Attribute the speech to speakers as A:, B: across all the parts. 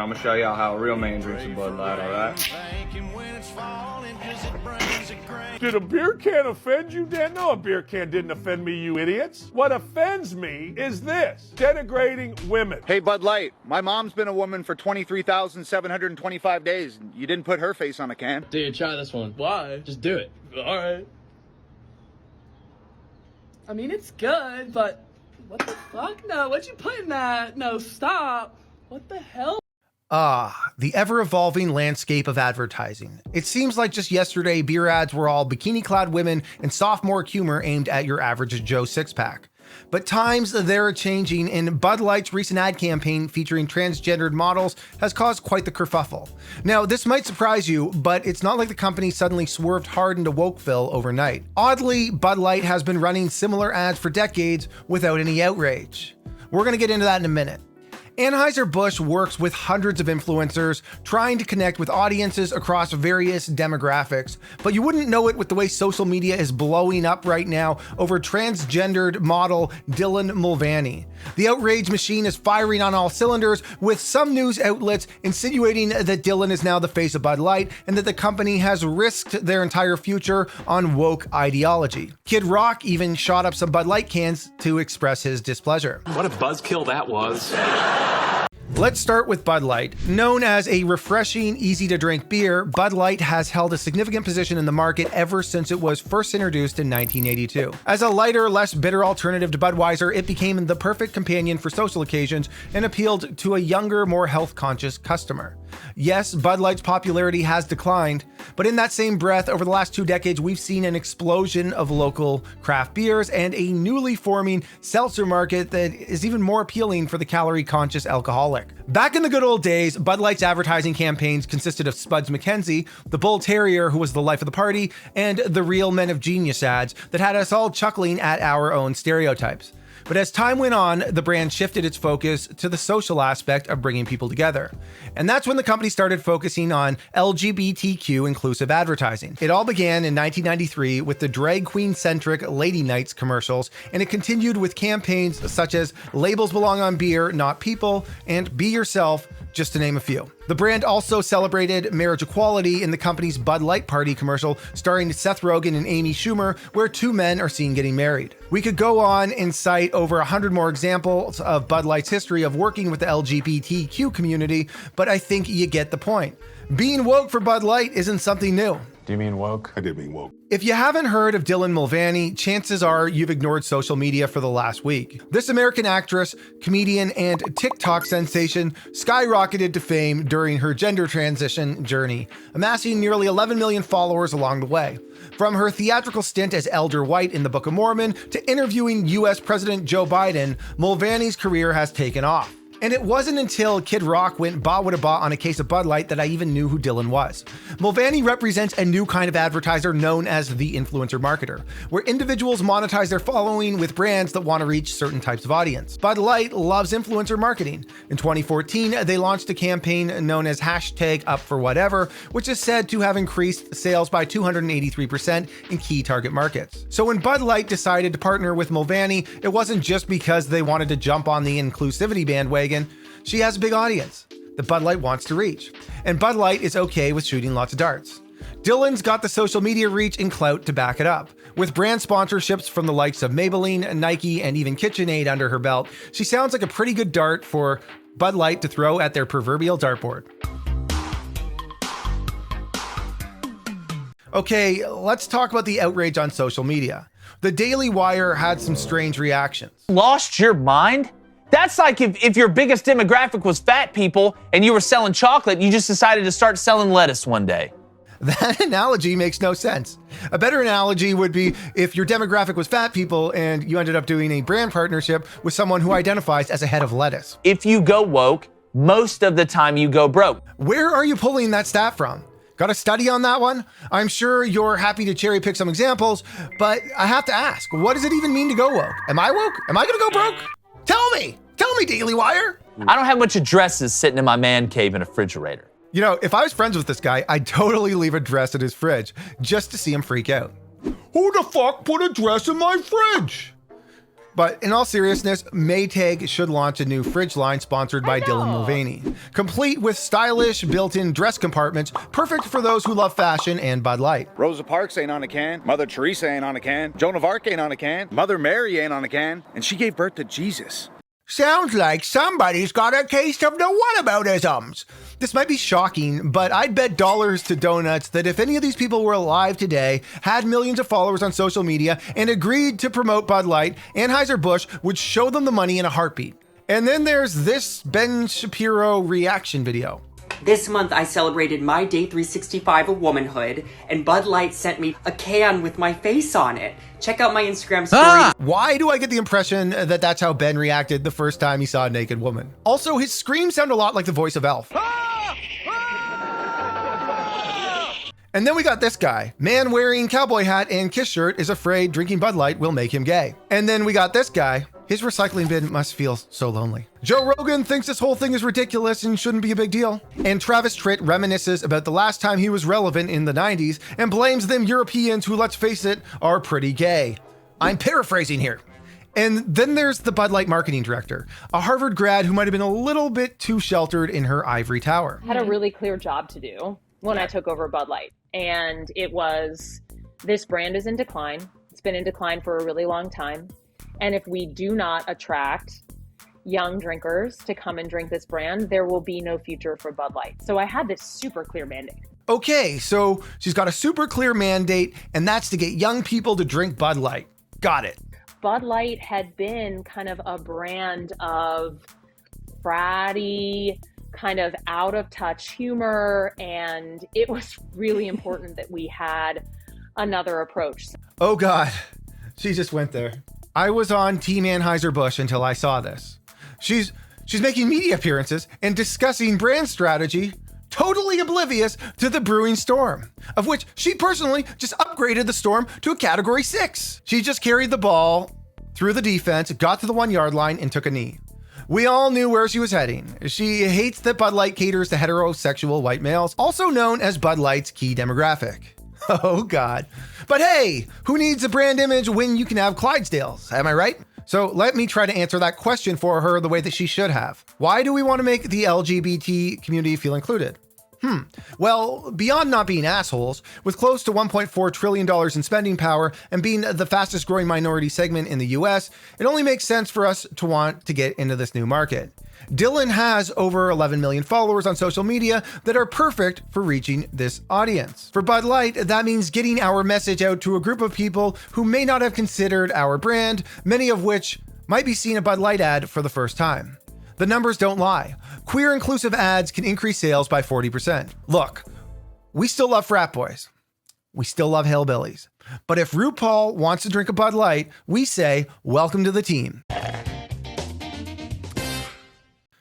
A: I'm gonna show y'all how a real man drinks a Bud Light, alright?
B: Did a beer can offend you, Dan? No, a beer can didn't offend me, you idiots. What offends me is this, denigrating women.
C: Hey, Bud Light, my mom's been a woman for 23,725 days. You didn't put her face on a can.
D: Dude, try this one. Why? Just do it. All right. I mean, it's good, but what the fuck? No, what you put in that? No, stop. What the hell?
E: The ever-evolving landscape of advertising. It seems like just yesterday, beer ads were all bikini-clad women and sophomore humor aimed at your average Joe six-pack. But times they're changing, and Bud Light's recent ad campaign featuring transgendered models has caused quite the kerfuffle. Now, this might surprise you, but it's not like the company suddenly swerved hard into Wokeville overnight. Oddly, Bud Light has been running similar ads for decades without any outrage. We're gonna get into that in a minute. Anheuser Busch works with hundreds of influencers trying to connect with audiences across various demographics, but you wouldn't know it with the way social media is blowing up right now over transgendered model Dylan Mulvaney. The outrage machine is firing on all cylinders, with some news outlets insinuating that Dylan is now the face of Bud Light and that the company has risked their entire future on woke ideology. Kid Rock even shot up some Bud Light cans to express his displeasure.
F: What a buzzkill that was.
E: Let's start with Bud Light. Known as a refreshing, easy-to-drink beer, Bud Light has held a significant position in the market ever since it was first introduced in 1982. As a lighter, less bitter alternative to Budweiser, it became the perfect companion for social occasions and appealed to a younger, more health-conscious customer. Yes, Bud Light's popularity has declined, but in that same breath, over the last 2 decades, we've seen an explosion of local craft beers and a newly forming seltzer market that is even more appealing for the calorie-conscious alcoholic. Back in the good old days, Bud Light's advertising campaigns consisted of Spuds MacKenzie, the Bull Terrier who was the life of the party, and the Real Men of Genius ads that had us all chuckling at our own stereotypes. But as time went on, the brand shifted its focus to the social aspect of bringing people together. And that's when the company started focusing on LGBTQ inclusive advertising. It all began in 1993 with the drag queen-centric Lady Nights commercials, and it continued with campaigns such as Labels Belong on Beer, Not People, and Be Yourself, just to name a few. The brand also celebrated marriage equality in the company's Bud Light Party commercial starring Seth Rogen and Amy Schumer, where 2 men are seen getting married. We could go on and cite over 100 more examples of Bud Light's history of working with the LGBTQ community, but I think you get the point. Being woke for Bud Light isn't something new.
F: Do you mean woke?
B: I did mean woke.
E: If you haven't heard of Dylan Mulvaney, chances are you've ignored social media for the last week. This American actress, comedian, and TikTok sensation skyrocketed to fame during her gender transition journey, amassing nearly 11 million followers along the way. From her theatrical stint as Elder White in the Book of Mormon to interviewing US President Joe Biden, Mulvaney's career has taken off. And it wasn't until Kid Rock went ba wada ba on a case of Bud Light that I even knew who Dylan was. Mulvaney represents a new kind of advertiser known as the influencer marketer, where individuals monetize their following with brands that want to reach certain types of audience. Bud Light loves influencer marketing. In 2014, they launched a campaign known as #UpForWhatever, which is said to have increased sales by 283% in key target markets. So when Bud Light decided to partner with Mulvaney, it wasn't just because they wanted to jump on the inclusivity bandwagon. She has a big audience that Bud Light wants to reach, and Bud Light is okay with shooting lots of darts. Dylan's got the social media reach and clout to back it up. With brand sponsorships from the likes of Maybelline, Nike, and even KitchenAid under her belt, she sounds like a pretty good dart for Bud Light to throw at their proverbial dartboard. Okay, let's talk about the outrage on social media. The Daily Wire had some strange reactions.
G: Lost your mind? That's like if your biggest demographic was fat people and you were selling chocolate, you just decided to start selling lettuce one day.
E: That analogy makes no sense. A better analogy would be if your demographic was fat people and you ended up doing a brand partnership with someone who identifies as a head of lettuce.
G: If you go woke, most of the time you go broke.
E: Where are you pulling that stat from? Got a study on that one? I'm sure you're happy to cherry pick some examples, but I have to ask, what does it even mean to go woke? Am I woke? Am I gonna go broke? Tell me, Daily Wire.
G: I don't have much addresses sitting in my man cave in a refrigerator.
E: You know, if I was friends with this guy, I'd totally leave a dress in his fridge just to see him freak out. Who the fuck put a dress in my fridge? But in all seriousness, Maytag should launch a new fridge line sponsored by Dylan Mulvaney, complete with stylish built-in dress compartments, perfect for those who love fashion and Bud Light.
C: Rosa Parks ain't on a can. Mother Teresa ain't on a can. Joan of Arc ain't on a can. Mother Mary ain't on a can. And she gave birth to Jesus.
E: Sounds like somebody's got a case of the whataboutisms. This might be shocking, but I'd bet dollars to donuts that if any of these people were alive today, had millions of followers on social media, and agreed to promote Bud Light, Anheuser Busch would show them the money in a heartbeat. And then there's this Ben Shapiro reaction video.
H: This month I celebrated my day 365 of womanhood, and Bud Light sent me a can with my face on it. Check out my Instagram story.
E: Why do I get the impression that that's how Ben reacted the first time he saw a naked woman? Also, his screams sound a lot like the voice of Elf. And then we got this guy. Man wearing cowboy hat and kiss shirt is afraid drinking Bud Light will make him gay. And then we got this guy. His recycling bin must feel so lonely. Joe Rogan thinks this whole thing is ridiculous and shouldn't be a big deal. And Travis Tritt reminisces about the last time he was relevant in the 90s and blames them Europeans who, let's face it, are pretty gay. I'm paraphrasing here. And then there's the Bud Light marketing director, a Harvard grad who might have been a little bit too sheltered in her ivory tower.
I: Had a really clear job to do when I took over Bud Light. And it was, this brand is in decline. It's been in decline for a really long time. And if we do not attract young drinkers to come and drink this brand, there will be no future for Bud Light. So I had this super clear mandate.
E: Okay, so she's got a super clear mandate, and that's to get young people to drink Bud Light. Got it.
I: Bud Light had been kind of a brand of fratty, kind of out of touch humor, and it was really important that we had another approach.
E: Oh God, she just went there. I was on Team Anheuser Busch until I saw this. She's making media appearances and discussing brand strategy, totally oblivious to the brewing storm, of which she personally just upgraded the storm to a category 6. She just carried the ball through the defense, got to the 1-yard line, and took a knee. We all knew where she was heading. She hates that Bud Light caters to heterosexual white males, also known as Bud Light's key demographic. Oh God. But hey, who needs a brand image when you can have Clydesdales? Am I right? So let me try to answer that question for her the way that she should have. Why do we want to make the LGBT community feel included? Well, beyond not being assholes, with close to $1.4 trillion in spending power and being the fastest growing minority segment in the US, it only makes sense for us to want to get into this new market. Dylan has over 11 million followers on social media that are perfect for reaching this audience. For Bud Light, that means getting our message out to a group of people who may not have considered our brand, many of which might be seeing a Bud Light ad for the first time. The numbers don't lie. Queer inclusive ads can increase sales by 40%. Look, we still love frat boys. We still love hillbillies. But if RuPaul wants to drink a Bud Light, we say, welcome to the team.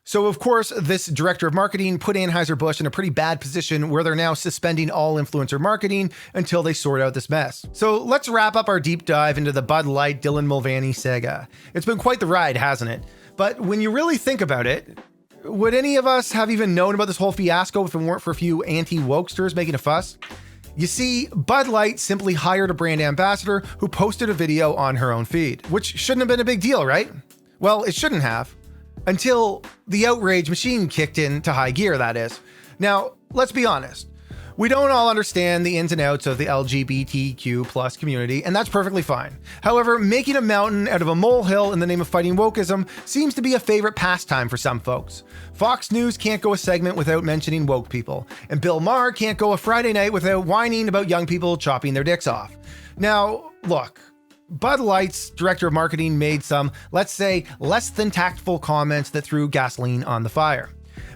E: So of course, this director of marketing put Anheuser Busch in a pretty bad position where they're now suspending all influencer marketing until they sort out this mess. So let's wrap up our deep dive into the Bud Light Dylan Mulvaney saga. It's been quite the ride, hasn't it? But when you really think about it, would any of us have even known about this whole fiasco if it weren't for a few anti-wokesters making a fuss? You see, Bud Light simply hired a brand ambassador who posted a video on her own feed, which shouldn't have been a big deal, right? Well, it shouldn't have. Until the outrage machine kicked into high gear, that is. Now, let's be honest. We don't all understand the ins and outs of the LGBTQ plus community, and that's perfectly fine. However, making a mountain out of a molehill in the name of fighting wokeism seems to be a favorite pastime for some folks. Fox News can't go a segment without mentioning woke people, and Bill Maher can't go a Friday night without whining about young people chopping their dicks off. Now, look. Bud Light's director of marketing made some, let's say, less than tactful comments that threw gasoline on the fire.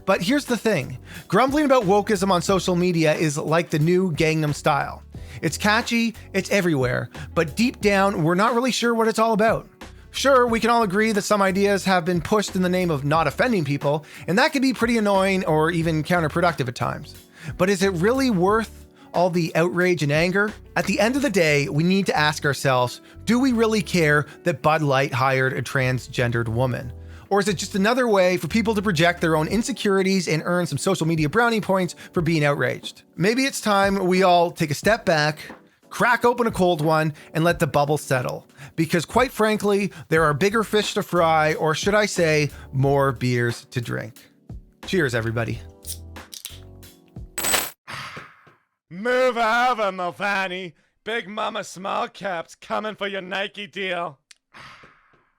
E: But here's the thing, grumbling about wokeism on social media is like the new Gangnam Style. It's catchy, it's everywhere, but deep down, we're not really sure what it's all about. Sure, we can all agree that some ideas have been pushed in the name of not offending people, and that can be pretty annoying or even counterproductive at times. But is it really worth all the outrage and anger? At the end of the day, we need to ask ourselves, do we really care that Bud Light hired a transgendered woman? Or is it just another way for people to project their own insecurities and earn some social media brownie points for being outraged? Maybe it's time we all take a step back, Crack open a cold one and let the bubble settle. Because quite frankly, there are bigger fish to fry, or should I say, more beers to drink. Cheers, everybody.
B: Move over, Mulvaney. Big Mama Small Cap's coming for your Nike deal.